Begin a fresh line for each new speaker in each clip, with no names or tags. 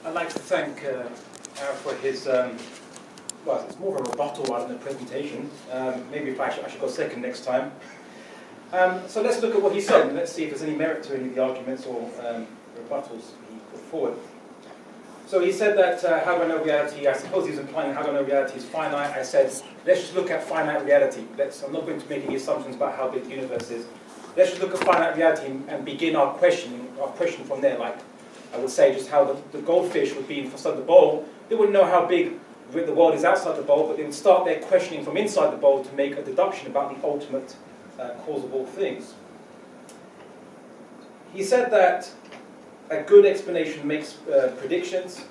I'd like to thank Arif for his, well, it's more of a rebuttal rather than a presentation. Maybe if I should go second next time. So let's look at what he said, and let's see if there's any merit to any of the arguments or rebuttals he put forward. So he said that how do I know reality? I suppose he was implying how do I know reality is finite. I said, let's just look at finite reality. I'm not going to make any assumptions about how big the universe is. Let's just look at finite reality and begin our question from there. Like I would say, just how the goldfish would be inside the bowl. They wouldn't know how big the world is outside the bowl, but they would start their questioning from inside the bowl to make a deduction about the ultimate cause of all things. He said that a good explanation makes predictions.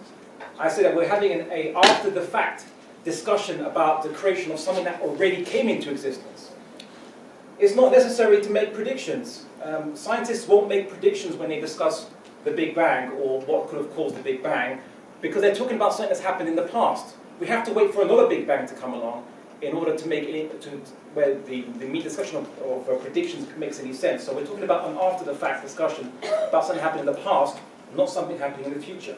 I said that we're having an after-the-fact discussion about the creation of something that already came into existence. It's not necessary to make predictions. Scientists won't make predictions when they discuss the Big Bang or what could have caused the Big Bang, because they're talking about something that's happened in the past. We have to wait for another Big Bang to come along in order to make it where the discussion of predictions makes any sense. So we're talking about an after-the-fact discussion about something happening in the past, not something happening in the future.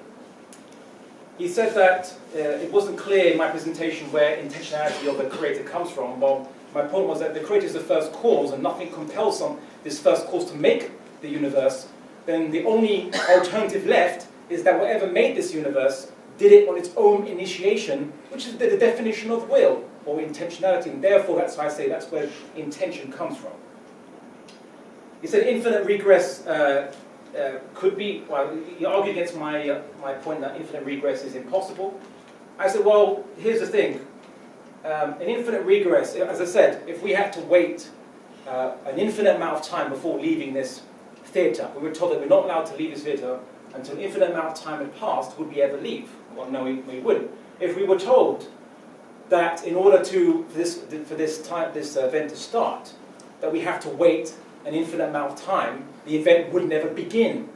He said that it wasn't clear in my presentation where intentionality of the creator comes from. Well, my point was that the creator is the first cause, and nothing compels this first cause to make the universe. Then the only alternative left is that whatever made this universe did it on its own initiation, which is the definition of will, or intentionality, and therefore that's why I say that's where intention comes from. He said infinite regress could be, well, he argued against my point that infinite regress is impossible. I said, well, here's the thing. An infinite regress, as I said, if we had to wait an infinite amount of time before leaving this theatre, we were told that we're not allowed to leave this theatre until an infinite amount of time had passed, would we ever leave? Well, no, we wouldn't. If we were told that in order for this event to start, that we have to wait an infinite amount of time, the event would never begin.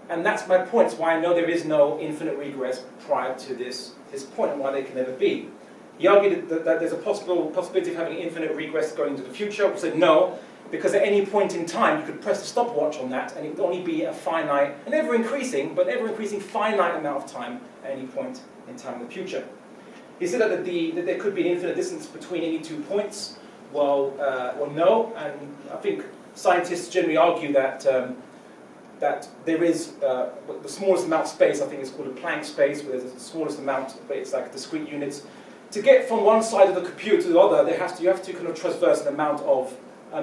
And that's my point. It's why I know there is no infinite regress prior to this point, and why there can never be. He argued that there's a possibility of having infinite regress going into the future. We said no, because at any point in time you could press the stopwatch on that, and it would only be a finite, an ever-increasing finite amount of time at any point in time in the future. He said that there could be an infinite distance between any 2 points. Well, no, and I think scientists generally argue that that there is the smallest amount of space. I think it's called a Planck space, where there's the smallest amount, but it's like discrete units. To get from one side of the computer to the other, you have to kind of traverse an amount of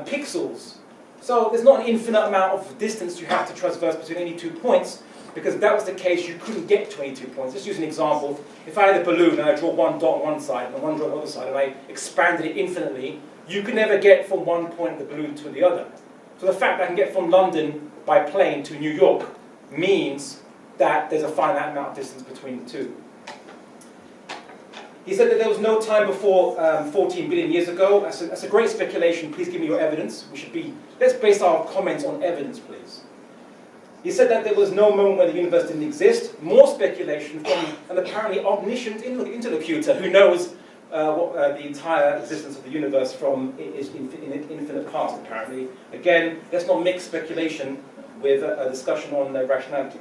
pixels. So there's not an infinite amount of distance you have to traverse between any 2 points, because if that was the case, you couldn't get to any 2 points. Let's use an example. If I had a balloon and I draw one dot on one side and one dot on the other side, and I expanded it infinitely, you could never get from one point of the balloon to the other. So the fact that I can get from London by plane to New York means that there's a finite amount of distance between the two. He said that there was no time before 14 billion years ago. That's a great speculation. Please give me your evidence. Let's base our comments on evidence, please. He said that there was no moment where the universe didn't exist. More speculation from an apparently omniscient interlocutor who knows the entire existence of the universe from its infinite past, apparently. Again, let's not mix speculation with a discussion on rationality.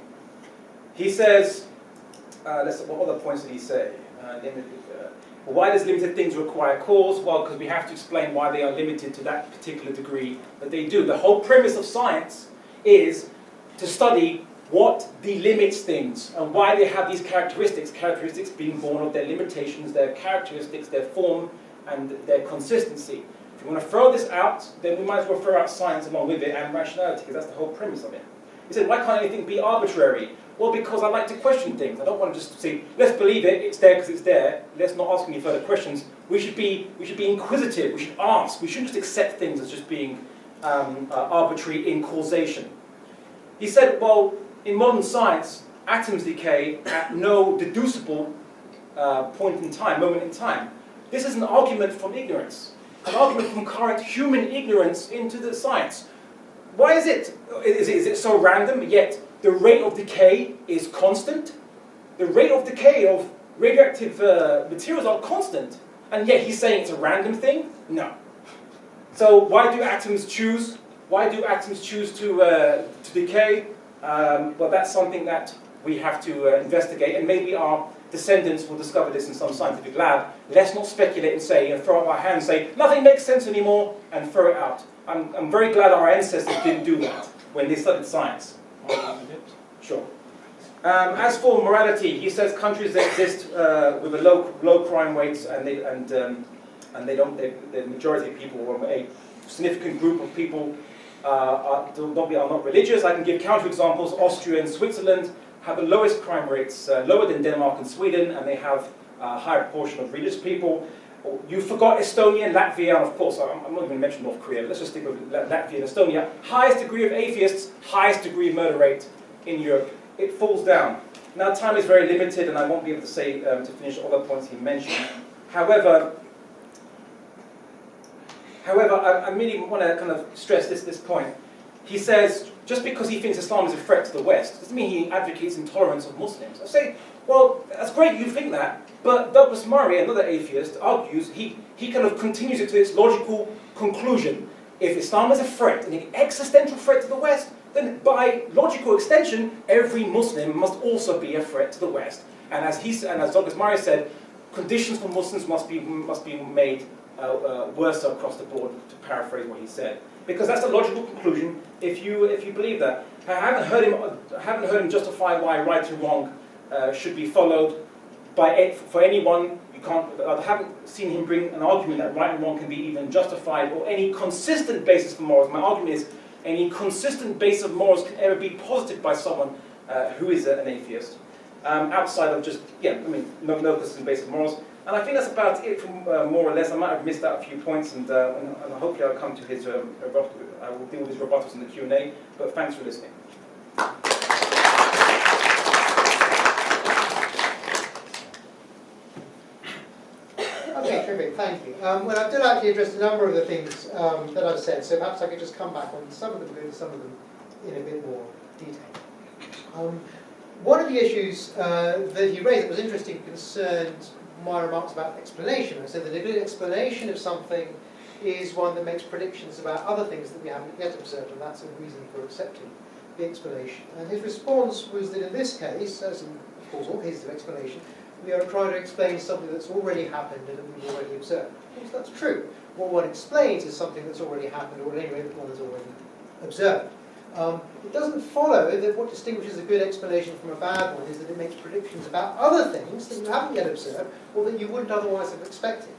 He says, what other points did he say? Why does limited things require cause? Well, because we have to explain why they are limited to that particular degree that they do. The whole premise of science is to study what delimits things and why they have these characteristics being born of their limitations, their characteristics, their form, and their consistency. If you want to throw this out, then we might as well throw out science along with it and rationality, because that's the whole premise of it. He said, why can't anything be arbitrary? Well, because I like to question things. I don't want to just say, let's believe it, it's there because it's there. Let's not ask any further questions. We should be inquisitive, we should ask. We shouldn't just accept things as just being arbitrary in causation. He said, well, in modern science, atoms decay at no deducible moment in time. This is an argument from ignorance, an argument from current human ignorance into the science. Why is it? Is it so random, yet the rate of decay is constant? The rate of decay of radioactive materials are constant, and yet he's saying it's a random thing? No. So why do atoms choose to decay? Well, that's something that we have to investigate, and maybe our descendants will discover this in some scientific lab. Let's not speculate and say, and throw up our hands and say, nothing makes sense anymore, and throw it out. I'm very glad our ancestors didn't do that when they studied science. Sure. As for morality, he says countries that exist with a low crime rates, and the majority of people, or a significant group of people, are not religious. I can give counterexamples. Austria and Switzerland have the lowest crime rates, lower than Denmark and Sweden, and they have a higher proportion of religious people. You forgot Estonia and Latvia, and of course, I'm not even mentioning North Korea, but let's just stick with Latvia and Estonia. Highest degree of atheists, highest degree of murder rate in Europe. It falls down. Now, time is very limited, and I won't be able to say, to finish all the points he mentioned. However, I really want to kind of stress this point. He says, just because he thinks Islam is a threat to the West, doesn't mean he advocates intolerance of Muslims. I say, well, that's great you think that, but Douglas Murray, another atheist, argues, he kind of continues it to its logical conclusion. If Islam is a threat, an existential threat to the West, then by logical extension, every Muslim must also be a threat to the West. And as Douglas Murray said, conditions for Muslims must be made worse across the board, to paraphrase what he said. Because that's a logical conclusion if you believe that. I haven't heard him justify why right and wrong should be followed for anyone. I haven't seen him bring an argument that right and wrong can be even justified, or any consistent basis for morals. My argument is any consistent basis of morals can ever be posited by someone who is an atheist, outside of just no consistent basis of morals. And I think that's about it, from more or less. I might have missed out a few points, and hopefully I'll come to his rebuttal. I will deal with his rebuttals in the Q&A. But thanks for listening.
Okay, terrific, thank you. Well, I did actually address a number of the things that I've said, so perhaps I could just come back on some of them, go into some of them in a bit more detail. One of the issues that he raised that was interesting concerned my remarks about explanation. I said that a good explanation of something is one that makes predictions about other things that we haven't yet observed, and that's a reason for accepting the explanation. And his response was that in this case, as in, of course, all cases of explanation, we are trying to explain something that's already happened and that we've already observed. Of course, that's true. What one explains is something that's already happened, or anyway that one has already observed. It doesn't follow that what distinguishes a good explanation from a bad one is that it makes predictions about other things that you haven't yet observed, or that you wouldn't otherwise have expected.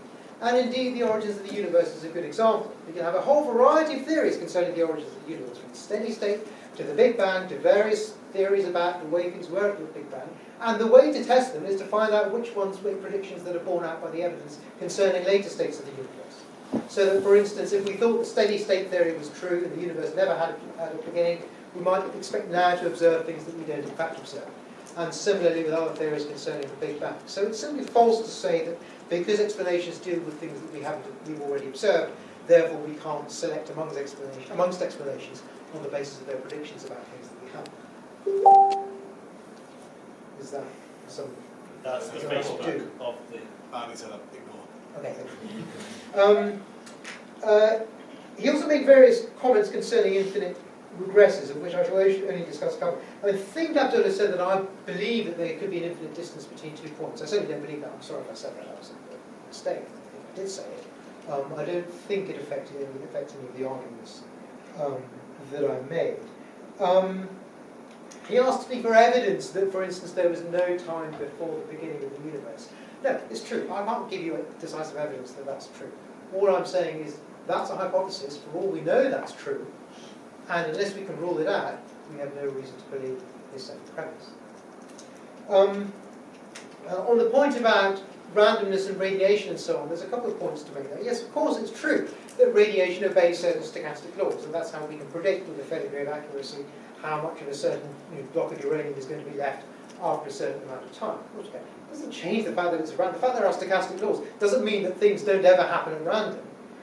And indeed, the origins of the universe is a good example. You can have a whole variety of theories concerning the origins of the universe, from the steady state to the Big Bang, to various theories about the way things were at the Big Bang. And the way to test them is to find out which ones make predictions that are borne out by the evidence concerning later states of the universe. So that, for instance, if we thought the steady state theory was true and the universe never had a beginning, we might expect now to observe things that we don't in fact observe. And similarly with other theories concerning the Big Bang. So it's simply false to say that because explanations deal with things that we've already observed, therefore we can't select amongst explanations on the basis of their predictions about things that we haven't. Is that some?
That's the Facebook of the ignore.
Okay, thank you. He also made various comments concerning infinite regresses, of which I shall only discuss a couple. I think Abdullah said that I believe that there could be an infinite distance between 2 points. I certainly don't believe that. I'm sorry if I said that. That was a mistake. If I did say it. I don't think it affected any of the arguments that I made. He asked me for evidence that, for instance, there was no time before the beginning of the universe. No, it's true. I can't give you a decisive evidence that that's true. All I'm saying is that's a hypothesis. For all we know, that's true. And unless we can rule it out, we have no reason to believe his second premise. On the point about randomness and radiation and so on, there's a couple of points to make there. Yes, of course, it's true that radiation obeys certain stochastic laws, and that's how we can predict with a fair degree of accuracy how much of a certain block of uranium is going to be left after a certain amount of time. Of course, it doesn't change the fact that it's random. The fact there are stochastic laws doesn't mean that things don't ever happen at random.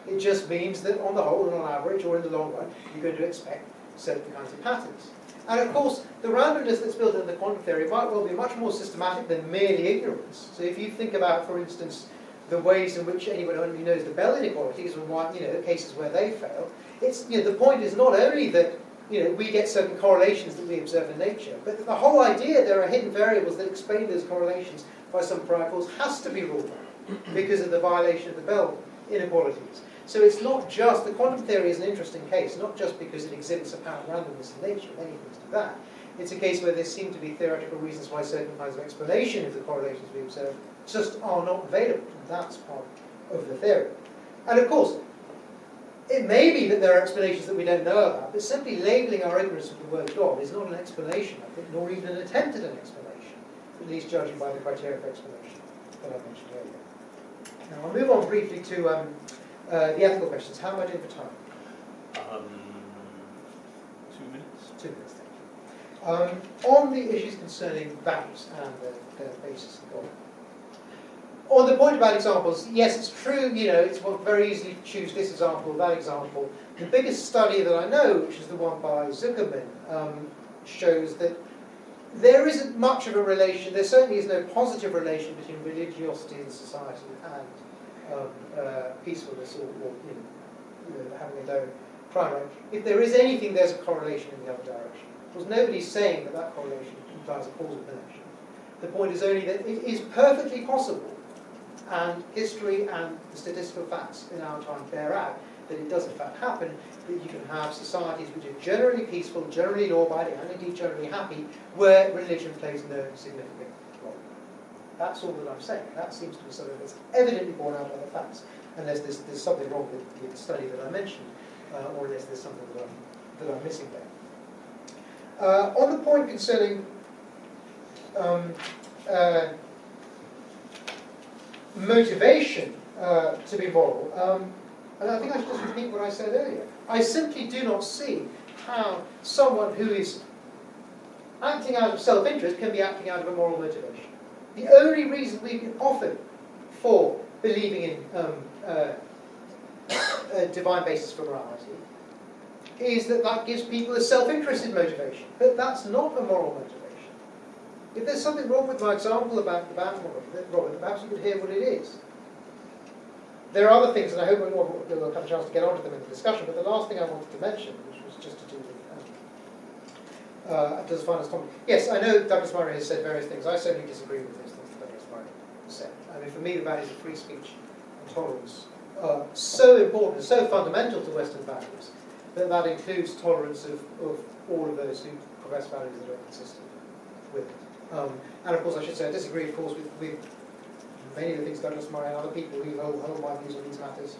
It just means that on the whole, and on average, or in the long run, you're going to expect certain kinds of patterns. And of course, the randomness that's built into the quantum theory might well be much more systematic than merely ignorance. So if you think about, for instance, the ways in which anyone only knows the Bell inequalities and why, the cases where they fail, it's the point is not only that we get certain correlations that we observe in nature. But the whole idea there are hidden variables that explain those correlations by some parameters has to be ruled out because of the violation of the Bell inequalities. So it's not just, the quantum theory is an interesting case, not just because it exhibits apparent randomness in nature, many things do that. It's a case where there seem to be theoretical reasons why certain kinds of explanation of the correlations we observe just are not available. And that's part of the theory. And of course, it may be that there are explanations that we don't know about, but simply labelling our ignorance of the word God is not an explanation, I think, nor even an attempt at an explanation, at least judging by the criteria for explanation that I mentioned earlier. Now I'll move on briefly to the ethical questions. How am I doing for time?
2 minutes.
2 minutes, thank you. On the issues concerning values and the basis of God. On the point about examples, yes, it's true, it's very easy to choose this example or that example. The biggest study that I know, which is the one by Zuckerman, shows that there isn't much of a relation, there certainly is no positive relation between religiosity in society and peacefulness or having a low crime rate. If there is anything, there's a correlation in the other direction. Because nobody's saying that that correlation implies a causal connection. The point is only that it is perfectly possible, and history and the statistical facts in our time bear out that it does in fact happen, that you can have societies which are generally peaceful, generally law-abiding, and indeed generally happy, where religion plays no significant role. That's all that I'm saying. That seems to be something that's evidently borne out by the facts, unless there's something wrong with the study that I mentioned, or unless there's something that I'm missing there. On the point concerning motivation to be moral, and I think I should just repeat what I said earlier. I simply do not see how someone who is acting out of self-interest can be acting out of a moral motivation. The only reason we can offer for believing in a divine basis for morality is that gives people a self-interested motivation. But that's not a moral motivation. If there's something wrong with my example about Robert, perhaps you could hear what it is. There are other things, and I hope we'll have a chance to get onto them in the discussion, but the last thing I wanted to mention, which was just to do with Abdullah's final comment. Yes, I know Douglas Murray has said various things. I certainly disagree with those things that Douglas Murray said. I mean, for me, the values of free speech and tolerance are so important, so fundamental to Western values, that includes tolerance of all of those who profess values that are consistent with it. And of course, I should say, I disagree, of course, with many of the things Douglas Murray and other people who hold my views on these matters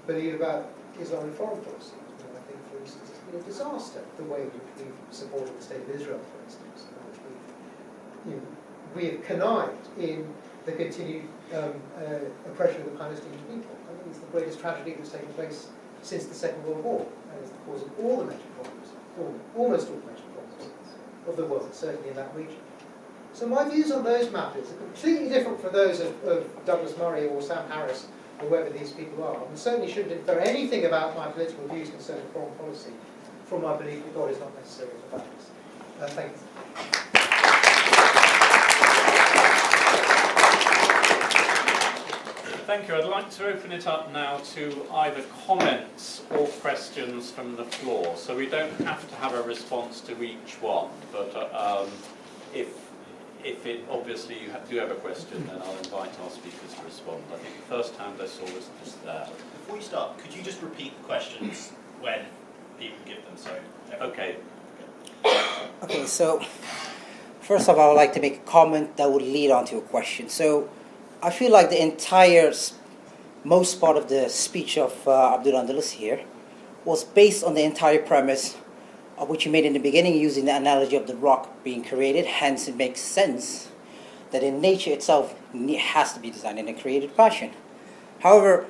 believe about Islam and foreign policy. I think, for instance, it's been a disaster, the way in which we've supported the state of Israel, for instance, in which we have connived in the continued oppression of the Palestinian people. I think it's the greatest tragedy that's taken place since the Second World War, and it's the cause of all the major problems, almost all the major problems of the world, certainly in that region. So my views on those matters are completely different from those of Douglas Murray or Sam Harris or whoever these people are, and certainly shouldn't infer anything about my political views concerning foreign policy from my belief that God is not necessarily the facts. Thank you.
Thank you. I'd like to open it up now to either comments or questions from the floor. So we don't have to have a response to each one, but if it obviously you do have a question, then I'll invite our speakers to respond. I think the first hand I saw was just there.
Before you start, could you just repeat the questions when people give them? So
okay.
Okay, so first of all, I would like to make a comment that would lead on to a question. So I feel like the entire, most part of the speech of Abdullah Andalusi here was based on the entire premise of which you made in the beginning, using the analogy of the rock being created. Hence, it makes sense that in nature itself has to be designed in a created fashion. However,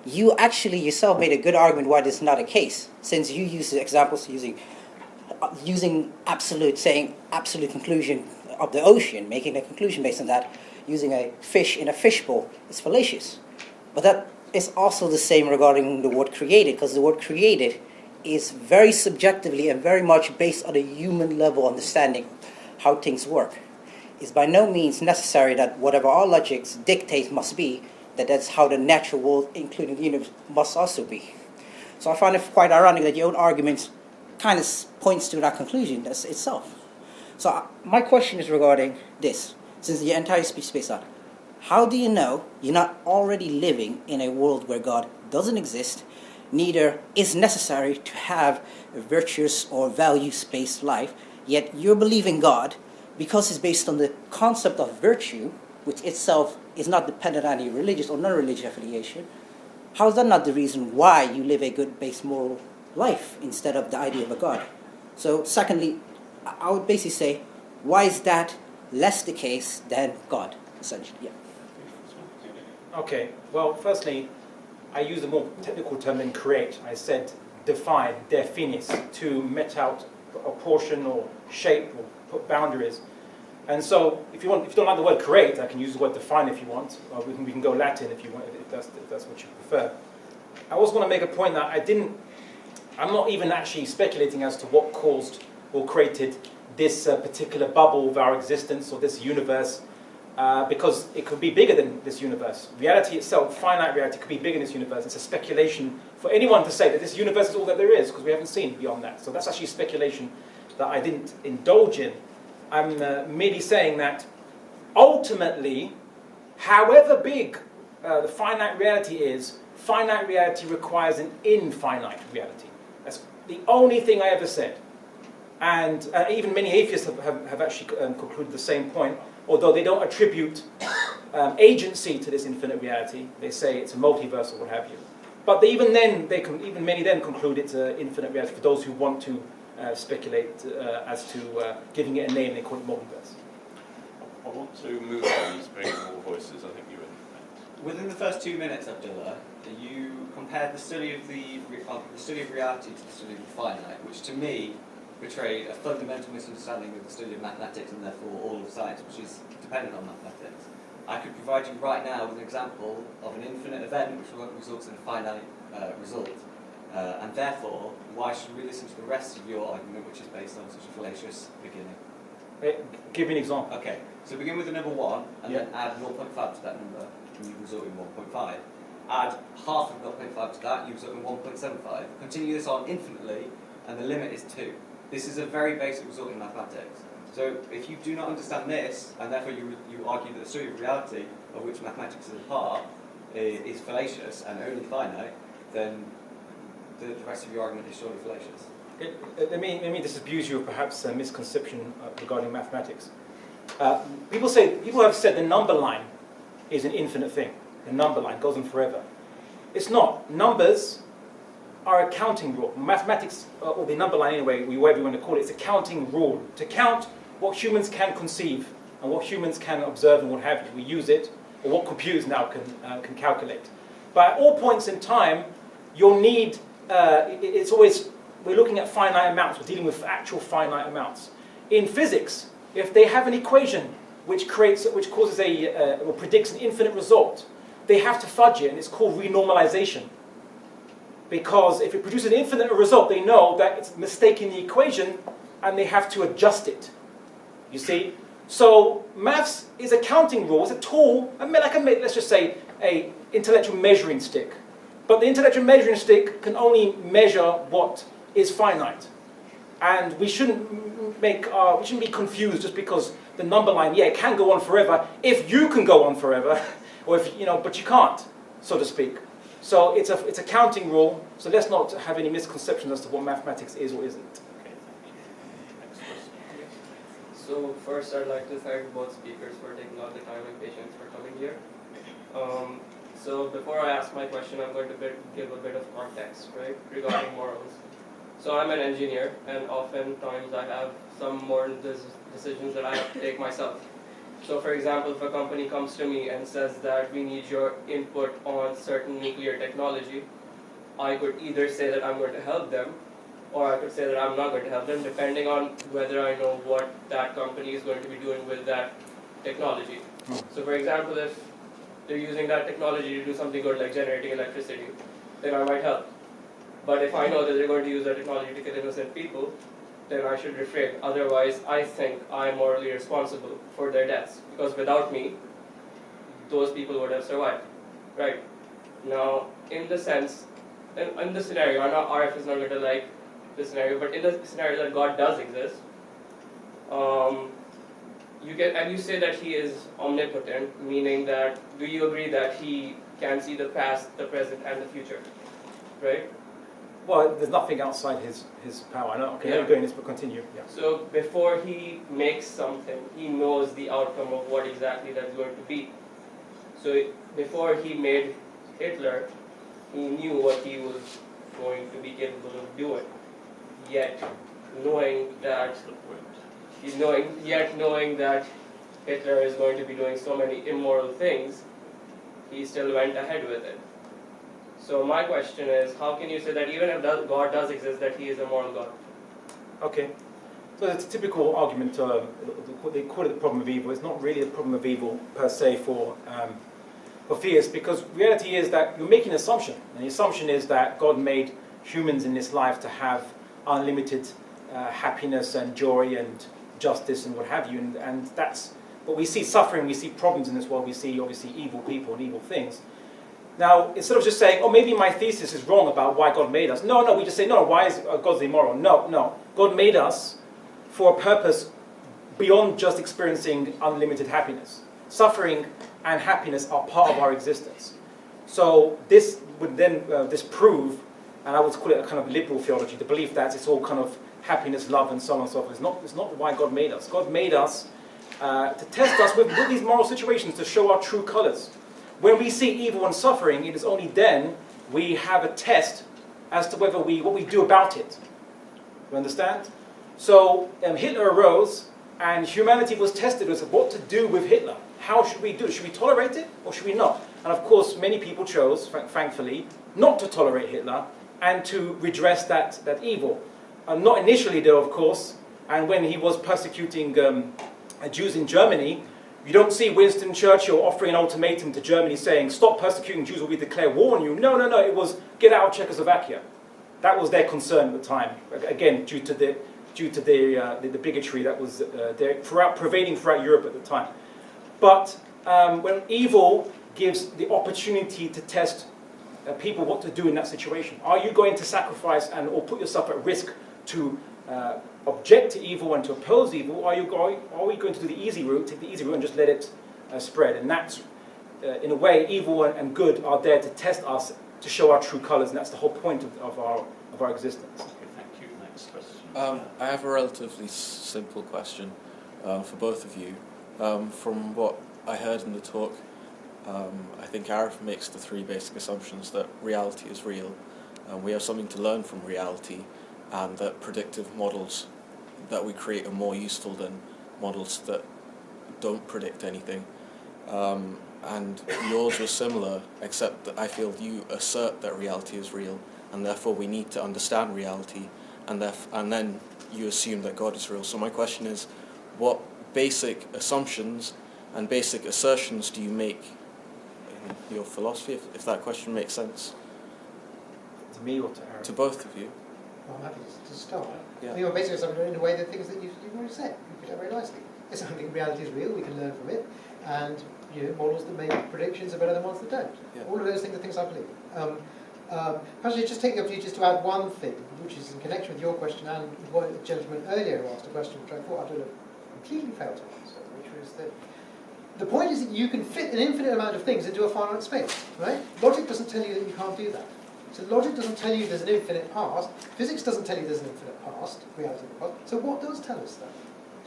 you actually yourself made a good argument why this is not a case, since you used the examples using absolute, saying absolute conclusion of the ocean, making a conclusion based on that, using a fish in a fishbowl is fallacious. But that is also the same regarding the word created, because the word created is very subjectively and very much based on a human level understanding how things work. It's by no means necessary that whatever our logics dictate must be, that's how the natural world, including the universe, must also be. So I find it quite ironic that your own arguments kind of points to that conclusion itself. So my question is regarding this. Since the entire speech space out, how do you know you're not already living in a world where God doesn't exist, neither is necessary to have a virtuous or values-based life, yet you're believing God because it's based on the concept of virtue, which itself is not dependent on any religious or non-religious affiliation? How is that not the reason why you live a good-based moral life instead of the idea of a God? So secondly, I would basically say, why is that less the case than God, essentially? Yeah.
Okay, well, firstly, I use a more technical term than create. I said define, definis, to met out a portion or shape or put boundaries. And so, if you don't like the word create, I can use the word define if you want. Or we can go Latin if you want, if that's what you prefer. I also want to make a point that I'm not even actually speculating as to what caused or created this particular bubble of our existence or this universe, because it could be bigger than this universe. Reality itself, finite reality, could be bigger than this universe. It's a speculation for anyone to say that this universe is all that there is, because we haven't seen beyond that. So that's actually speculation that I didn't indulge in. I'm merely saying that ultimately, however big the finite reality is, finite reality requires an infinite reality. That's the only thing I ever said. And even many atheists have actually concluded the same point, although they don't attribute agency to this infinite reality. They say it's a multiverse or what have you. But even many then conclude it's an infinite reality for those who want to speculate as to giving it a name. They call it multiverse.
I want to move on to bring more voices. I think you were.
Within the first 2 minutes, Abdullah, you compared the study of reality to the study of the finite, which to me betrayed a fundamental misunderstanding of the study of mathematics and therefore all of science, which is dependent on mathematics. I could provide you right now with an example of an infinite event which results in a finite result. And therefore, why should we listen to the rest of your argument, which is based on such a fallacious beginning?
Give me an example.
Okay, so begin with the number 1, and
Yeah.
then add 0.5 to that number, and you result in 1.5. Add half of 0.5 to that, you result in 1.75. Continue this on infinitely, and the limit is 2. This is a very basic result in mathematics. So if you do not understand this, and therefore you argue that the study of reality, of which mathematics is a part, is fallacious and only finite, then the rest of your argument is surely fallacious.
Let me disabuse you of perhaps a misconception regarding mathematics. People have said the number line is an infinite thing. The number line goes on forever. It's not. Numbers are a counting rule. Mathematics, or the number line anyway, whatever you want to call it, it's a counting rule. To count what humans can conceive and what humans can observe and what have you. We use it, or what computers now can calculate. But at all points in time, you'll need, it's always, we're looking at finite amounts, we're dealing with actual finite amounts. In physics, if they have an equation which causes or predicts an infinite result, they have to fudge it, and it's called renormalization. Because if it produces an infinite result, they know that it's mistaking the equation, and they have to adjust it. You see? So maths is a counting rule, it's a tool, let's just say a intellectual measuring stick. But the intellectual measuring stick can only measure what is finite. And we shouldn't be confused just because the number line, it can go on forever, if you can go on forever, or but you can't, so to speak. So it's a counting rule, so let's not have any misconceptions as to what mathematics is or isn't.
Okay, thank you. Next question.
So first I'd like to thank both speakers for taking all the time and patience for coming here. So before I ask my question, I'm going to give a bit of context, right, regarding morals. So I'm an engineer, and oftentimes I have some moral decisions that I have to take myself. So for example, if a company comes to me and says that we need your input on certain nuclear technology, I could either say that I'm going to help them, or I could say that I'm not going to help them, depending on whether I know what that company is going to be doing with that technology. So for example, if they're using that technology to do something good like generating electricity, then I might help. But if I know that they're going to use that technology to kill innocent people, then I should refrain. Otherwise, I think I'm morally responsible for their deaths. Because without me, those people would have survived. Right? Now, in the sense, in this scenario, I know Arif is not going to like this scenario, but in the scenario that God does exist, and you say that he is omnipotent, meaning that, do you agree that he can see the past, the present, and the future, right?
Well, there's nothing outside his power. I know. Okay, you're going this, but continue. Yeah.
So before he makes something, he knows the outcome of what exactly that's going to be. So before he made Hitler, he knew what he was going to be capable of doing. Yet knowing that Hitler is going to be doing so many immoral things, he still went ahead with it. So my question is, how can you say that even if God does exist, that he is a moral God?
Okay. So it's a typical argument. They call it the problem of evil. It's not really a problem of evil per se for theists, because reality is that you're making an assumption, and the assumption is that God made humans in this life to have unlimited happiness and joy and justice and what have you, and that's. But we see suffering, we see problems in this world. We see obviously evil people and evil things. Now, instead of just saying, oh, maybe my thesis is wrong about why God made us. No, we just say, no, why is God's immoral? No. God made us for a purpose beyond just experiencing unlimited happiness. Suffering and happiness are part of our existence. So this would then disprove, and I would call it a kind of liberal theology, the belief that it's all kind of happiness, love, and so on and so forth. It's not why God made us. God made us to test us with these moral situations, to show our true colors. When we see evil and suffering, it is only then we have a test as to what we do about it. You understand? So Hitler arose, and humanity was tested as what to do with Hitler. How should we do it? Should we tolerate it, or should we not? And of course, many people chose, thankfully, not to tolerate Hitler and to redress that evil. Not initially, though, of course. And when he was persecuting Jews in Germany, you don't see Winston Churchill offering an ultimatum to Germany saying, stop persecuting Jews or we declare war on you. No, it was get out of Czechoslovakia. That was their concern at the time. Again, due to the bigotry that was pervading throughout Europe at the time. But when evil gives the opportunity to test people what to do in that situation, are you going to sacrifice or put yourself at risk to object to evil and to oppose evil? Are we going to do the easy route, take the easy route and just let it spread? And that's, in a way, evil and good are there to test us, to show our true colors, and that's the whole point of our existence.
Okay, thank you. Next question.
I have a relatively simple question for both of you. From what I heard in the talk, I think Arif makes the three basic assumptions that reality is real, we have something to learn from reality, and that predictive models that we create are more useful than models that don't predict anything. And yours was similar, except that I feel you assert that reality is real, and therefore we need to understand reality, and then you assume that God is real. So my question is, what basic assumptions and basic assertions do you make in your philosophy, if that question makes sense?
To me or to Arif?
To both of you.
Well, I'm happy to start.
Yeah.
I think basically something in a way the things that you've already said. You put it very nicely. It's something reality is real, we can learn from it, and models that make predictions are better than ones that don't.
Yeah.
All of those things are things I believe. Actually, just taking the opportunity just to add one thing, which is in connection with your question and what a gentleman earlier asked a question which I thought Abdullah completely failed to answer, which was that the point is that you can fit an infinite amount of things into a finite space, right? Logic doesn't tell you that you can't do that. So logic doesn't tell you there's an infinite past. Physics doesn't tell you there's an infinite past, reality of the past. So what does tell us that?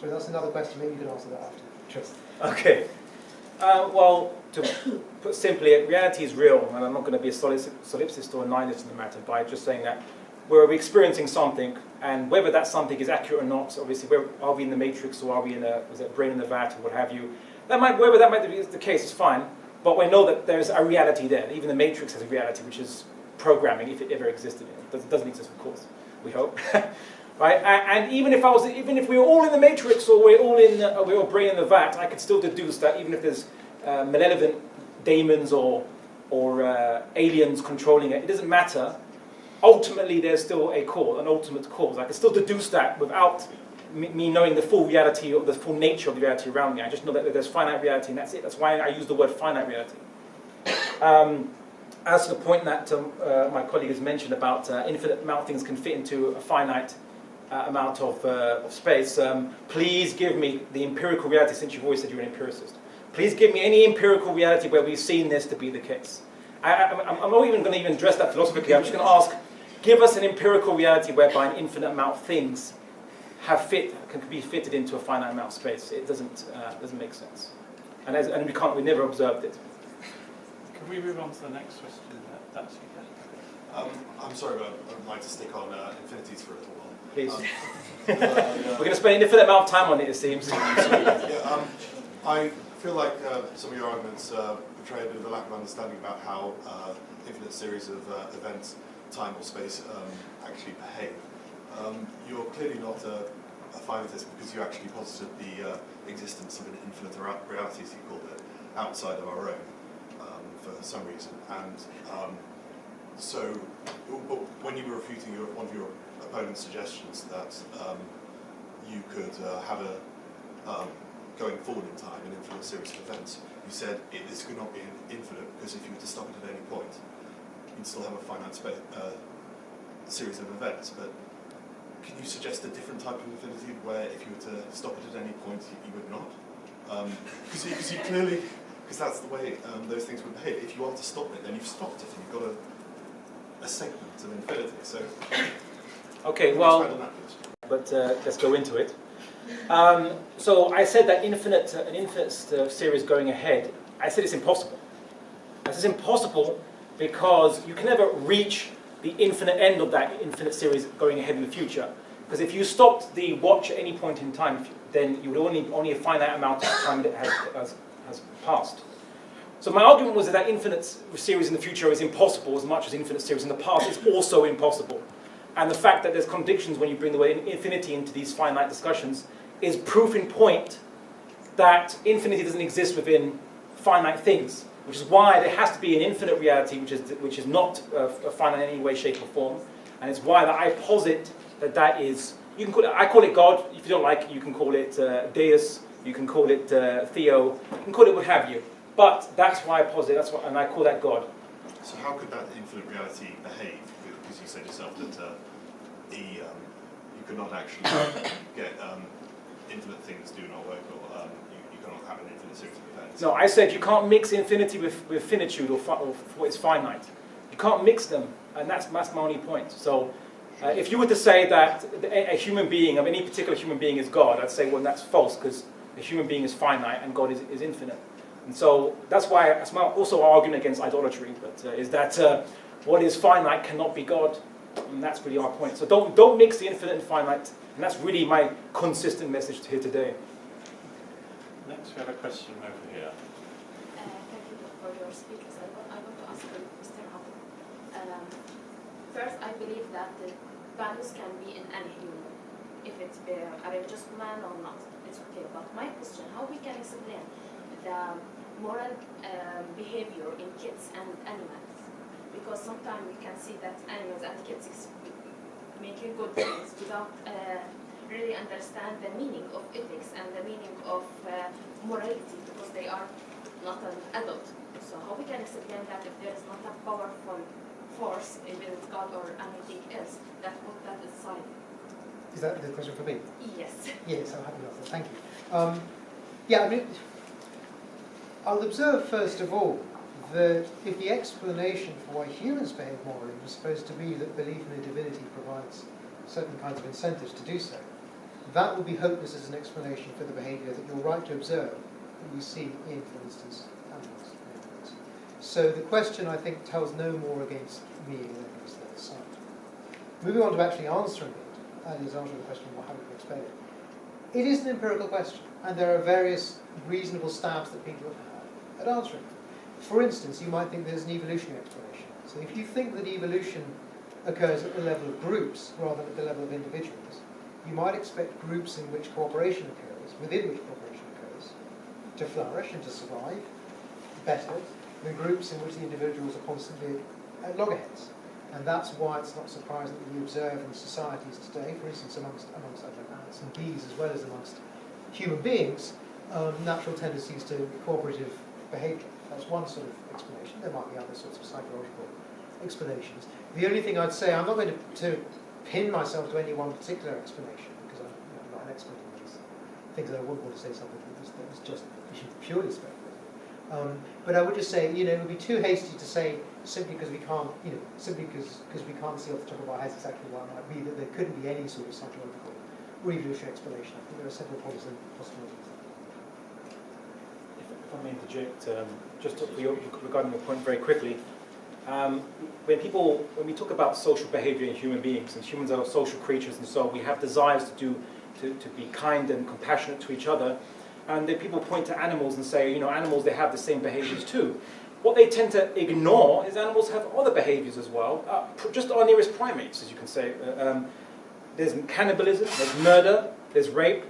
So that's another question. Maybe you can answer that after. Just.
Okay. Well, to put simply, reality is real, and I'm not going to be a solipsist or a nihilist in the matter by just saying that we're experiencing something, and whether that something is accurate or not, obviously, are we in the matrix or are we in a brain in the vat or what have you? Whether that might be the case is fine, but we know that there's a reality there. Even the matrix has a reality, which is programming, if it ever existed. It doesn't exist, of course. We hope. Right? And even if we were all in the matrix or we're all brain in the vat, I could still deduce that even if there's malevolent demons or aliens controlling it, it doesn't matter. Ultimately, there's still an ultimate cause. I can still deduce that without me knowing the full reality or the full nature of the reality around me. I just know that there's finite reality, and that's it. That's why I use the word finite reality. as to the point that my colleague has mentioned about infinite amount of things can fit into a finite amount of space, please give me the empirical reality, since you've always said you're an empiricist. Please give me any empirical reality where we've seen this to be the case. I'm not even going to address that philosophically. I'm just going to ask, give us an empirical reality whereby an infinite amount of things can be fitted into a finite amount of space. It doesn't make sense, and we never observed it.
Can we move on to the next question? That's okay.
I'm sorry, but I'd like to stick on infinities for a little while.
Please. We're going to spend an infinite amount of time on it, it seems.
I feel like some of your arguments portray a bit of a lack of understanding about how infinite series of events, time or space, actually behave. You're clearly not a finitist because you actually posited the existence of an infinite reality, as you called it, outside of our own for some reason. And but when you were refuting one of your opponent's suggestions that you could have a going forward in time, an infinite series of events, you said this could not be infinite because if you were to stop it at any point, you'd still have a finite series of events. But can you suggest a different type of infinity where if you were to stop it at any point, you would not? Because you clearly, because that's the way those things would behave. If you want to stop it, then you've stopped it, and you've got a segment of infinity. So,
okay, well, but let's go into it. So I said that an infinite series going ahead, I said it's impossible. I said it's impossible because you can never reach the infinite end of that infinite series going ahead in the future. Because if you stopped the watch at any point in time, then you would only a finite amount of time that has passed. So my argument was that infinite series in the future is impossible as much as infinite series in the past is also impossible. And the fact that there's contradictions when you bring the word infinity into these finite discussions is proof in point that infinity doesn't exist within finite things, which is why there has to be an infinite reality which is not finite in any way, shape or form. And it's why that I posit that is, you can call it, I call it God. If you don't like it, you can call it Deus, you can call it Theo, you can call it what have you. But that's why I posit, and I call that God.
So how could that infinite reality behave? Because you said yourself that you could not actually get infinite things do not work, or you cannot have an infinite series of events.
No, I said you can't mix infinity with finitude or what is finite. You can't mix them, and that's my only point. So if you were to say that a human being, of any particular human being is God, I'd say, well, that's false, because a human being is finite and God is infinite. And so that's why, that's also our argument against idolatry, but is that what is finite cannot be God, and that's really our point. So don't mix the infinite and finite, and that's really my consistent message here today.
Next we have a question over here.
Thank you for your speakers. I want to ask Mr. Ahmed. First, I believe that the values can be in any human. If it's a religious man or not, it's okay. But my question, how we can explain the moral behavior in kids and animals? Because sometimes we can see that animals and kids making good things without really understand the meaning of ethics and the meaning of morality, because they are not an adult. So how we can explain that if there is not a powerful force, even it's God or anything else, that put that aside?
Is that the question for me?
Yes.
Yes, I'm happy with that. Thank you. Yeah, I mean, I'll observe first of all that if the explanation for why humans behave morally was supposed to be that belief in a divinity provides certain kinds of incentives to do so, that would be hopeless as an explanation for the behaviour that you're right to observe that we see in, for instance, animals. So the question, I think, tells no more against me than against the other side. Moving on to actually answering it, that is answering the question, well, how do we explain it? It is an empirical question, and there are various reasonable stabs that people have had at answering it. For instance, you might think there's an evolutionary explanation. So if you think that evolution occurs at the level of groups rather than at the level of individuals, you might expect groups in which cooperation occurs, within which cooperation occurs, to flourish and to survive better than groups in which the individuals are constantly at loggerheads. And that's why it's not surprising that we observe in societies today, for instance amongst other ants and bees as well as amongst human beings, natural tendencies to cooperative behaviour. That's one sort of explanation. There might be other sorts of psychological explanations. The only thing I'd say, I'm not going to pin myself to any one particular explanation, because I'm not an expert in these things, and I wouldn't want to say something that was just purely speculative. But I would just say, it would be too hasty to say simply because we can't, simply because we can't see off the top of our heads exactly what it might be, that there couldn't be any sort of psychological or evolutionary explanation. I think there are several possibilities.
If I may interject, just regarding your point very quickly, when we talk about social behaviour in human beings, and humans are social creatures, and so we have desires to be kind and compassionate to each other, and then people point to animals and say, animals, they have the same behaviours too. What they tend to ignore is animals have other behaviours as well, just our nearest primates, as you can say. There's cannibalism, there's murder, there's rape.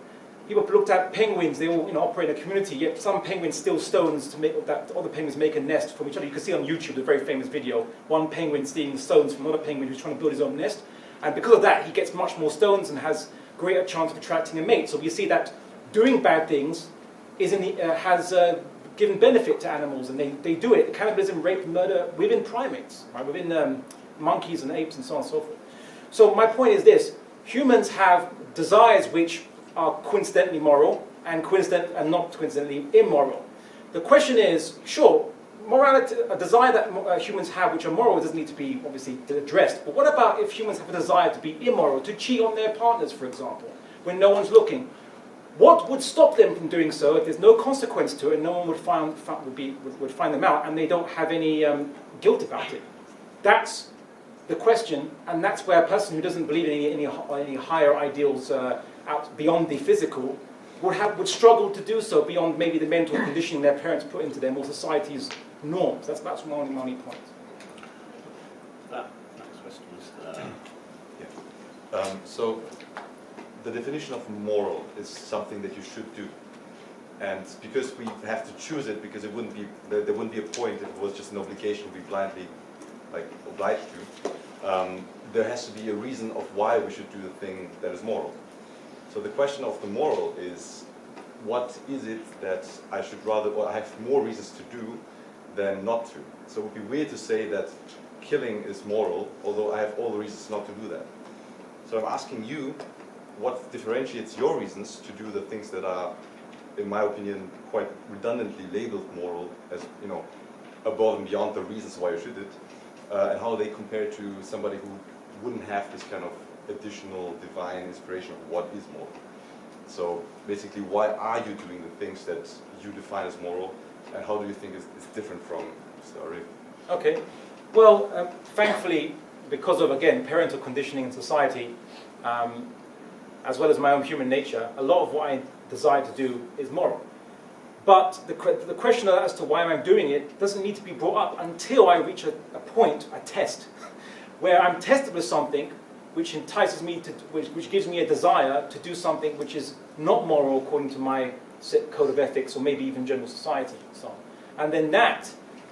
People have looked at penguins, they all operate in a community, yet some penguins steal stones to make that other penguins make a nest from each other. You can see on YouTube the very famous video, one penguin stealing stones from another penguin who's trying to build his own nest. And because of that, he gets much more stones and has greater chance of attracting a mate. So you see that doing bad things has given benefit to animals, and they do it, cannibalism, rape, murder, within primates, right? Within monkeys and apes and so on and so forth. So my point is this: humans have desires which are coincidentally moral and not coincidentally immoral. The question is, sure, morality, a desire that humans have which are moral doesn't need to be obviously addressed, but what about if humans have a desire to be immoral, to cheat on their partners, for example, when no one's looking? What would stop them from doing so if there's no consequence to it and no one would find them out and they don't have any guilt about it? That's the question, and that's where a person who doesn't believe in any higher ideals out beyond the physical would struggle to do so beyond maybe the mental conditioning their parents put into them or society's norms. That's my only point.
That next question is
So the definition of moral is something that you should do, and because we have to choose it, because there wouldn't be a point if it was just an obligation we blindly obliged to. There has to be a reason of why we should do the thing that is moral. So the question of the moral is, what is it that I should rather, or I have more reasons to do than not to? So it would be weird to say that killing is moral, although I have all the reasons not to do that. So I'm asking you, what differentiates your reasons to do the things that are, in my opinion, quite redundantly labeled moral as, above and beyond the reasons why you should it, and how they compare to somebody who wouldn't have this kind of additional divine inspiration of what is moral. So basically, why are you doing the things that you define as moral, and how do you think it's different from Mr. Arif?
Okay. Well, thankfully, because of, again, parental conditioning in society, as well as my own human nature, a lot of what I desire to do is moral. But the question as to why I'm doing it doesn't need to be brought up until I reach a point, a test, where I'm tested with something which entices me to, which gives me a desire to do something which is not moral according to my code of ethics, or maybe even general society, and so on. And then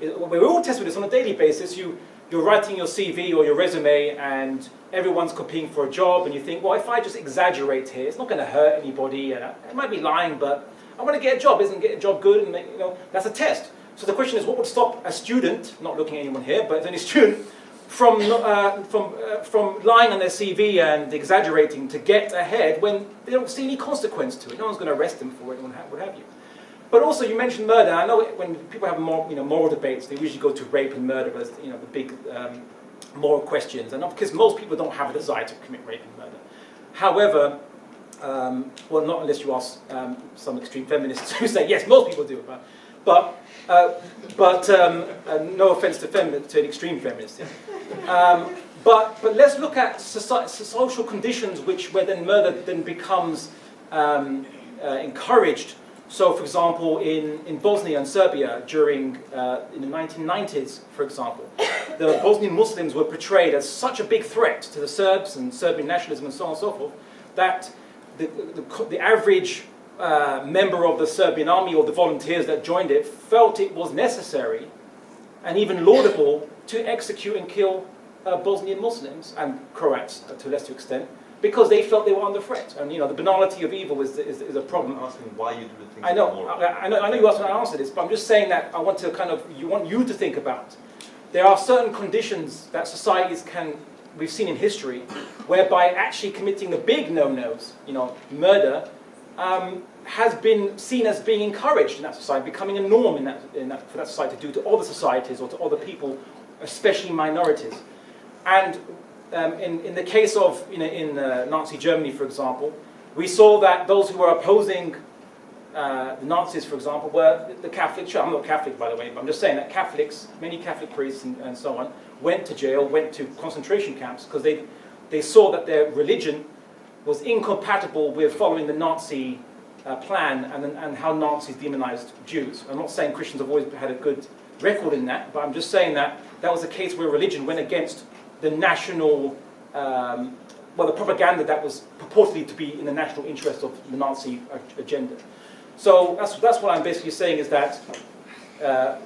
we're all tested with this on a daily basis. You're writing your CV or your resume, and everyone's competing for a job, and you think, well, if I just exaggerate here, it's not going to hurt anybody, and I might be lying, but I want to get a job. Isn't get a job good? And that's a test. So the question is, what would stop a student, not looking at anyone here, but any student, from lying on their CV and exaggerating to get ahead when they don't see any consequence to it? No one's going to arrest them for it, or what have you. But also, you mentioned murder. I know when people have moral debates, they usually go to rape and murder as the big moral questions, and because most people don't have a desire to commit rape and murder. However, well, not unless you ask some extreme feminists who say yes, most people do. But no offense to an extreme feminist. Yeah. But let's look at social conditions where then murder then becomes encouraged. So, for example, in Bosnia and Serbia in the 1990s, for example, the Bosnian Muslims were portrayed as such a big threat to the Serbs and Serbian nationalism and so on and so forth, that the average member of the Serbian army or the volunteers that joined it felt it was necessary and even laudable to execute and kill Bosnian Muslims and Croats to a lesser extent because they felt they were under threat. And the banality of evil is a problem.
I'm asking why you do the things.
I know you asked me to answer this, but I'm just saying that I want to want you to think about. There are certain conditions that societies we've seen in history, whereby actually committing the big no-nos, murder, has been seen as being encouraged in that society, becoming a norm for that society to do to other societies or to other people, especially minorities. And in the case of, in Nazi Germany, for example, we saw that those who were opposing the Nazis, for example, were the Catholic Church. I'm not Catholic, by the way, but I'm just saying that Catholics, many Catholic priests and so on, went to jail, went to concentration camps, because they saw that their religion was incompatible with following the Nazi plan and how Nazis demonized Jews. I'm not saying Christians have always had a good record in that, but I'm just saying that was a case where religion went against the national, the propaganda that was purportedly to be in the national interest of the Nazi agenda. So that's what I'm basically saying, is that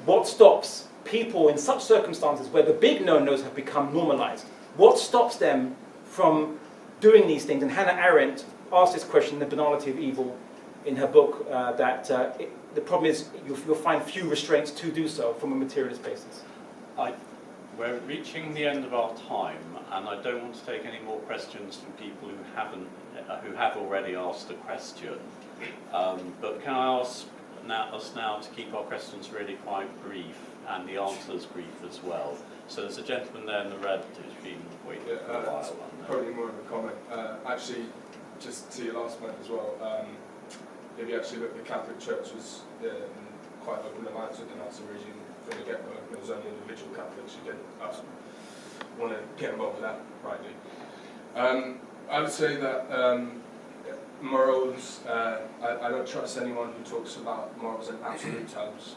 what stops people in such circumstances where the big no-nos have become normalized, what stops them from doing these things? And Hannah Arendt asked this question, The Banality of Evil, in her book, the problem is you'll find few restraints to do so from a materialist basis.
We're reaching the end of our time, and I don't want to take any more questions from people who have already asked a question. But can I ask us now to keep our questions really quite brief, and the answers brief as well? So there's a gentleman there in the red who's been waiting for a while.
Probably more of a comment. Actually, just to your last point as well, if you actually look, the Catholic Church was quite open alliance with the Nazi regime from the get-go. It was only individual Catholics who didn't want to get involved with that, rightly. I would say that morals, I don't trust anyone who talks about morals in absolute terms.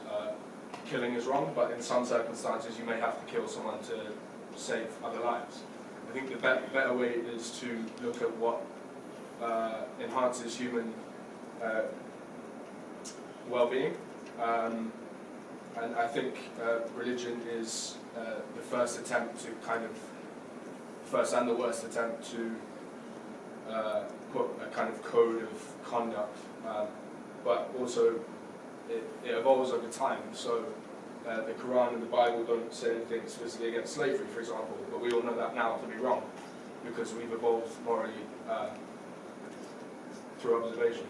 Killing is wrong, but in some circumstances you may have to kill someone to save other lives. I think the better way is to look at what enhances human well-being. And I think religion is the first attempt to first and the worst attempt to put a kind of code of conduct, but also it evolves over time. So the Quran and the Bible don't say anything explicitly against slavery, for example, but we all know that now to be wrong because we've evolved morally through observation.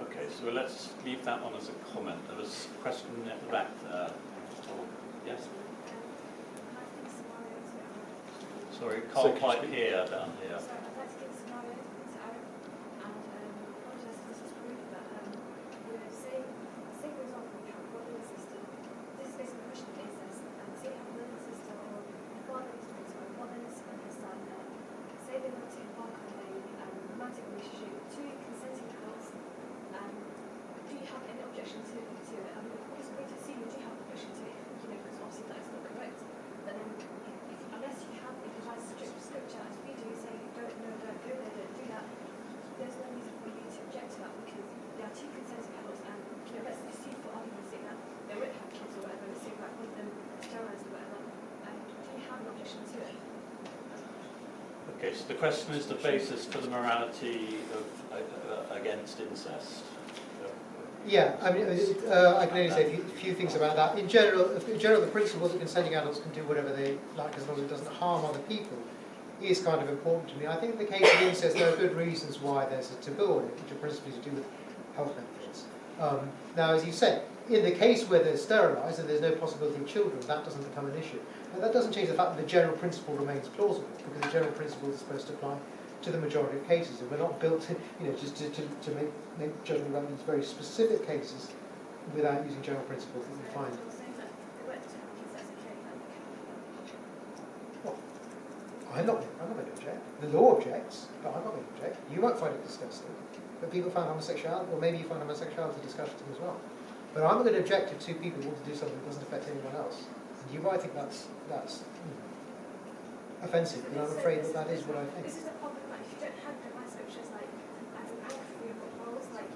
Okay, so let's leave that one as a comment. There was a question at the back there. Yes? Sorry, can't quite hear down here. Okay, so the question is the basis for the morality of against incest.
Yeah, I mean, I can only say a few things about that. In general, the principle that consenting adults can do whatever they like as long as it doesn't harm other people is kind of important to me. I think in the case of incest, there are good reasons why there's a taboo on it, which are principally to do with health benefits. Now, as you said, in the case where they're sterilised and there's no possibility of children, that doesn't become an issue. But that doesn't change the fact that the general principle remains plausible, because the general principle is supposed to apply to the majority of cases, and we're not built to, just to make judgment about these very specific cases without using general principles that we find. Well, I'm not going to object. The law objects, but I'm not going to object. You won't find it disgusting, but people find homosexuality, or maybe you find homosexuality disgusting as well. But I'm not going to object if two people want to do something that doesn't affect anyone else. And you might think that's offensive, but I'm afraid that is what I think.
This is a problem, like, if you don't have the scriptures, like, as an anchor for your morals, like,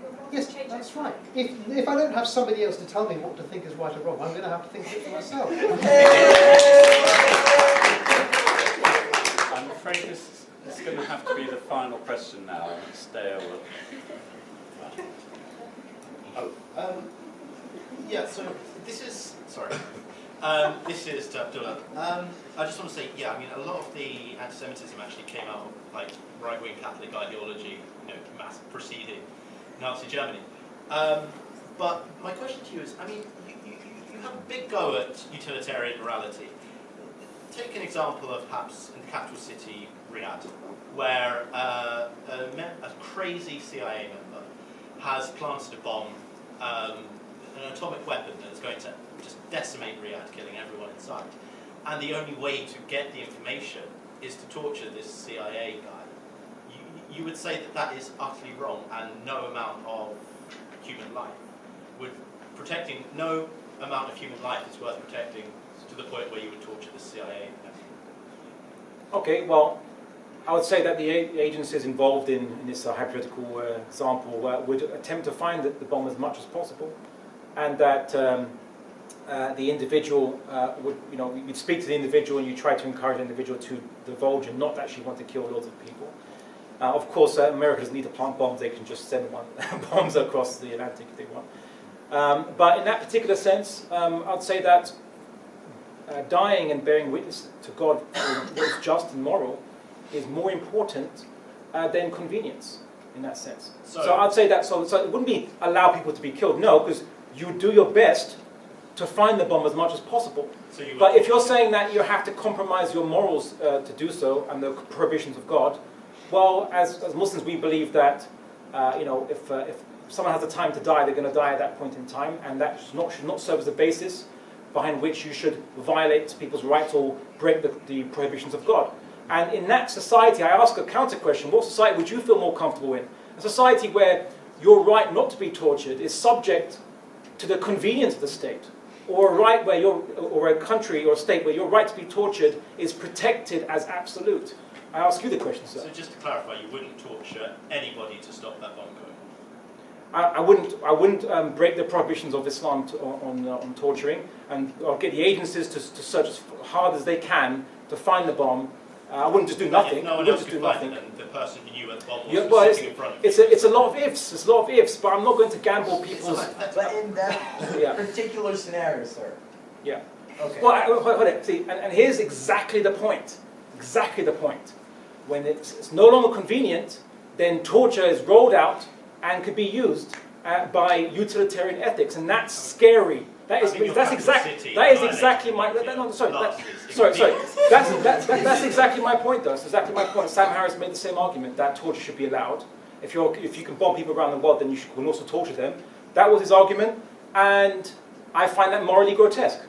your morals
Yes,
change.
that's right. If I don't have somebody else to tell me what to think is right or wrong, I'm going to have to think of it for myself.
I'm afraid this going to have to be the final question now. It's Dale.
Yeah, so this is, sorry, this is to Abdullah. I just want to say, yeah, I mean, a lot of the anti-Semitism actually came out of like right-wing Catholic ideology, mass preceding Nazi Germany. But my question to you is, I mean, you have a big go at utilitarian morality. Take an example of perhaps in the capital city, Riyadh, where a crazy CIA member has planted a bomb, an atomic weapon that is going to just decimate Riyadh, killing everyone inside. And the only way to get the information is to torture this CIA guy. You would say that that is utterly wrong, and no amount of human life no amount of human life is worth protecting to the point where you would torture the CIA.
Okay, well, I would say that the agencies involved in this hypothetical example would attempt to find the bomb as much as possible, and that the individual would, you'd speak to the individual and you try to encourage the individual to divulge and not actually want to kill lots of people. Of course, America doesn't need to plant bombs; they can just send bombs across the Atlantic if they want. But in that particular sense, I'd say that dying and bearing witness to God what is just and moral is more important than convenience in that sense. So I'd say that, so it wouldn't be allow people to be killed, no, because you do your best to find the bomb as much as possible. But if you're saying that you have to compromise your morals to do so and the prohibitions of God, well, as Muslims we believe that if someone has the time to die, they're going to die at that point in time, and that should not serve as a basis behind which you should violate people's rights or break the prohibitions of God. And in that society, I ask a counter question, what society would you feel more comfortable in? A society where your right not to be tortured is subject to the convenience of the state, or a right where or a country or a state where your right to be tortured is protected as absolute? I ask you the question, sir.
So just to clarify, you wouldn't torture anybody to stop that bomb going?
I wouldn't break the prohibitions of Islam on torturing, and I'll get the agencies to search as hard as they can to find the bomb. I wouldn't just do nothing.
If no one else could find it, then the person who knew where the bomb was sitting in front of you.
It's a lot of ifs. It's a lot of ifs, but I'm not going to gamble people's.
But in that particular scenario, sir.
Yeah.
Okay.
Well, hold it. See, and here's exactly the point. Exactly the point. When it's no longer convenient, then torture is rolled out and could be used by utilitarian ethics, and that's scary. That's exactly my. Sorry. That's exactly my point, though. That's exactly my point. Sam Harris made the same argument that torture should be allowed. If you can bomb people around the world, then you can also torture them. That was his argument, and I find that morally grotesque.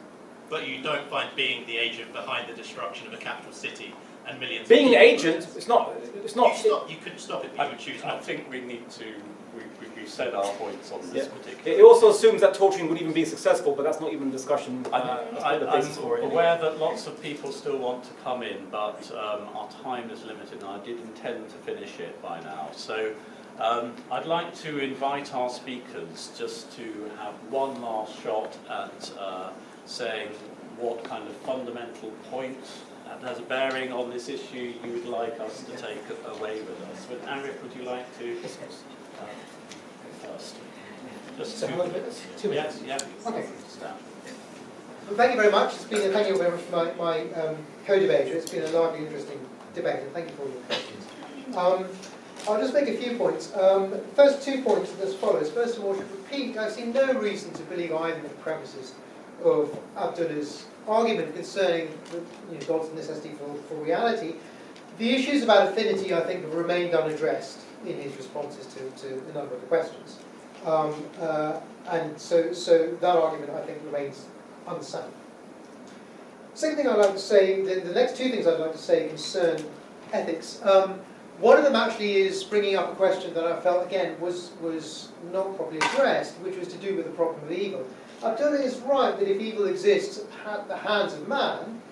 But you don't find being the agent behind the destruction of a capital city and millions.
Being an agent, it's not.
You couldn't stop it. You would choose not.
I think we need to. We've said our points on this particular.
It also assumes that torturing would even be successful, but that's not even a discussion.
I'm aware that lots of people still want to come in, but our time is limited, and I did intend to finish it by now. So I'd like to invite our speakers just to have one last shot at saying what kind of fundamental point that has a bearing on this issue you would like us to take away with us. But Arif, would you like to first? Just
so 2 minutes?
Yeah.
Okay. Well, thank you very much. Thank you very much for my co-debater. It's been a lively, interesting debate, and thank you for all your questions. I'll just make a few points. First 2 points as follows. First of all, to repeat, I see no reason to believe either of the premises of Abdullah's argument concerning God's necessity for reality. The issues about affinity, I think, have remained unaddressed in his responses to a number of the questions. And so that argument, I think, remains unsound. Second thing I'd like to say, the next 2 things I'd like to say concern ethics. One of them actually is bringing up a question that I felt, again, was not properly addressed, which was to do with the problem of evil. Abdullah is right that if evil exists at the hands of man,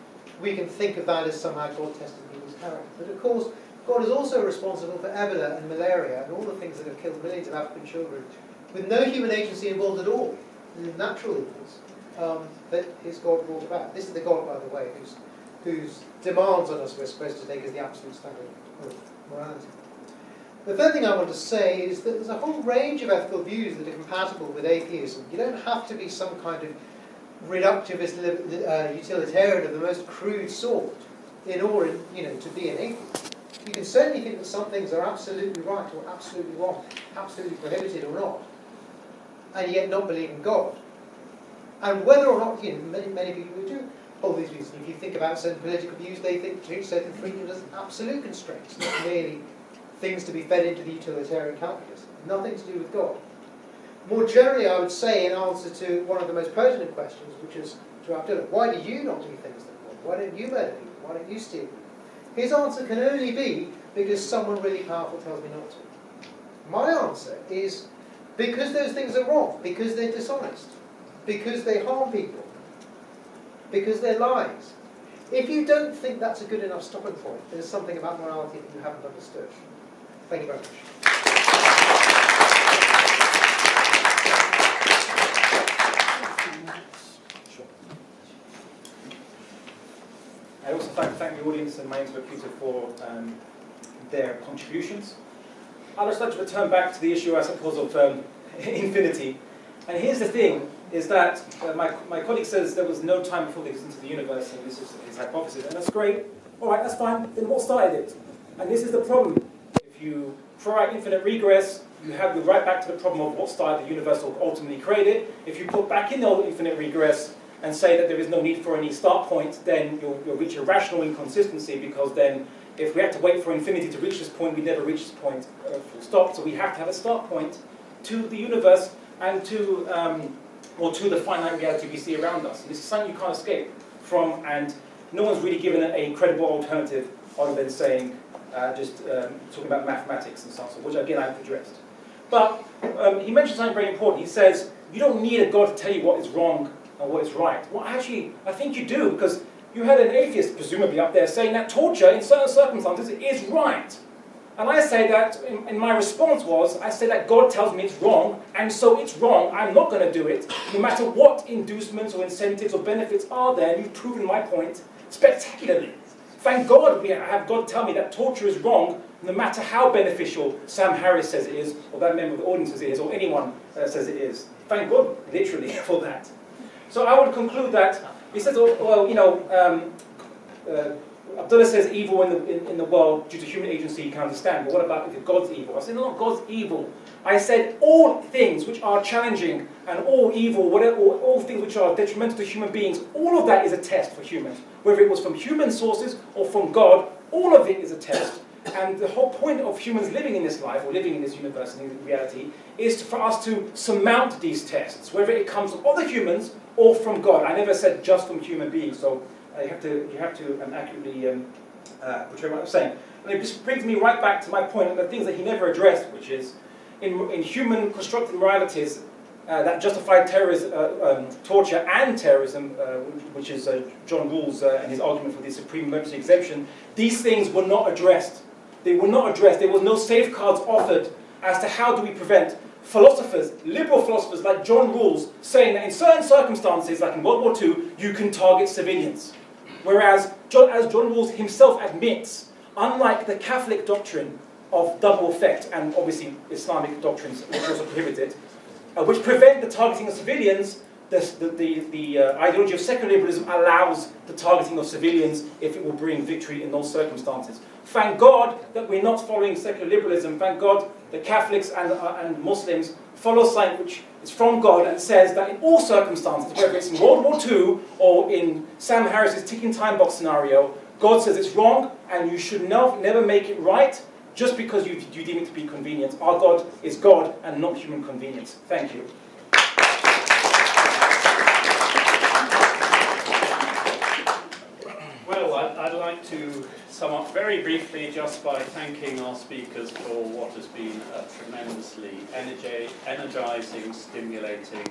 we can think of that as somehow God testing people's character. But of course, God is also responsible for Ebola and malaria and all the things that have killed millions of African children, with no human agency involved at all, natural evils that his God brought about. This is the God, by the way, whose demands on us we're supposed to take as the absolute standard of morality. The third thing I want to say is that there's a whole range of ethical views that are compatible with atheism. You don't have to be some kind of reductivist utilitarian of the most crude sort in order, to be an atheist. You can certainly think that some things are absolutely right or absolutely wrong, absolutely prohibited or not, and yet not believe in God. And whether or not, many people who do hold these views, if you think about certain political views, they treat certain freedom as absolute constraints, not merely things to be fed into the utilitarian calculus. Nothing to do with God. More generally, I would say, in answer to one of the most pertinent questions, which is to Abdullah, why do you not do things that God? Why don't you murder people? Why don't you steal people? His answer can only be because someone really powerful tells me not to. My answer is because those things are wrong, because they're dishonest, because they harm people, because they're lies. If you don't think that's a good enough stopping point, there's something about morality that you haven't understood. Thank you very much.
I also thank the audience and my interlocutor for their contributions. I'd just like to return back to the issue, I suppose, of infinity. And here's the thing, is that my colleague says there was no time before the existence of the universe, and this is his hypothesis, and that's great. All right, that's fine. Then what started it? And this is the problem. If you throw out infinite regress, you have right back to the problem of what started the universe or ultimately created. If you put back in the infinite regress and say that there is no need for any start point, then you'll reach a rational inconsistency, because then if we had to wait for infinity to reach this point, we'd never reach this point full stop. So we have to have a start point to the universe and to the finite reality we see around us. And this is something you can't escape from, and no one's really given a credible alternative other than saying, talking about mathematics and so on, which again I've addressed. But he mentioned something very important. He says, you don't need a God to tell you what is wrong and what is right. Well, actually, I think you do, because you had an atheist, presumably, up there saying that torture, in certain circumstances, is right. And I say that, in my response was, I say that God tells me it's wrong, and so it's wrong, I'm not going to do it, no matter what inducements or incentives or benefits are there, and you've proven my point spectacularly. Thank God we have God tell me that torture is wrong, no matter how beneficial Sam Harris says it is, or that member of the audience says it is, or anyone says it is. Thank God, literally, for that. So I would conclude that, he says, Abdullah says evil in the world due to human agency you can understand, but what about if God's evil? I said, no, God's evil. I said all things which are challenging and all evil, all things which are detrimental to human beings, all of that is a test for humans. Whether it was from human sources or from God, all of it is a test. And the whole point of humans living in this life, or living in this universe and in reality, is for us to surmount these tests, whether it comes from other humans or from God. I never said just from human beings, so you have to accurately portray what I'm saying. And it just brings me right back to my point of the things that he never addressed, which is in human constructed moralities that justify torture and terrorism, which is John Rawls and his argument for the supreme emergency exemption. These things were not addressed. They were not addressed. There was no safeguards offered as to how do we prevent philosophers, liberal philosophers like John Rawls, saying that in certain circumstances, like in World War II, you can target civilians. Whereas, as John Rawls himself admits, unlike the Catholic doctrine of double effect, and obviously Islamic doctrines which also prohibit it, which prevent the targeting of civilians, the ideology of secular liberalism allows the targeting of civilians if it will bring victory in those circumstances. Thank God that we're not following secular liberalism. Thank God that Catholics and Muslims follow something which is from God and says that in all circumstances, whether it's in World War II or in Sam Harris's ticking time bomb scenario, God says it's wrong and you should never make it right just because you deem it to be convenient. Our God is God and not human convenience. Thank you.
Well, I'd like to sum up very briefly just by thanking our speakers for what has been a tremendously energizing, stimulating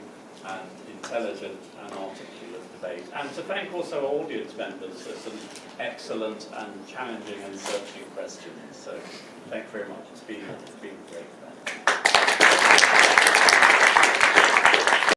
and intelligent and articulate debate. And to thank also our audience members for some excellent and challenging and searching questions. So thank you very much. It's been great.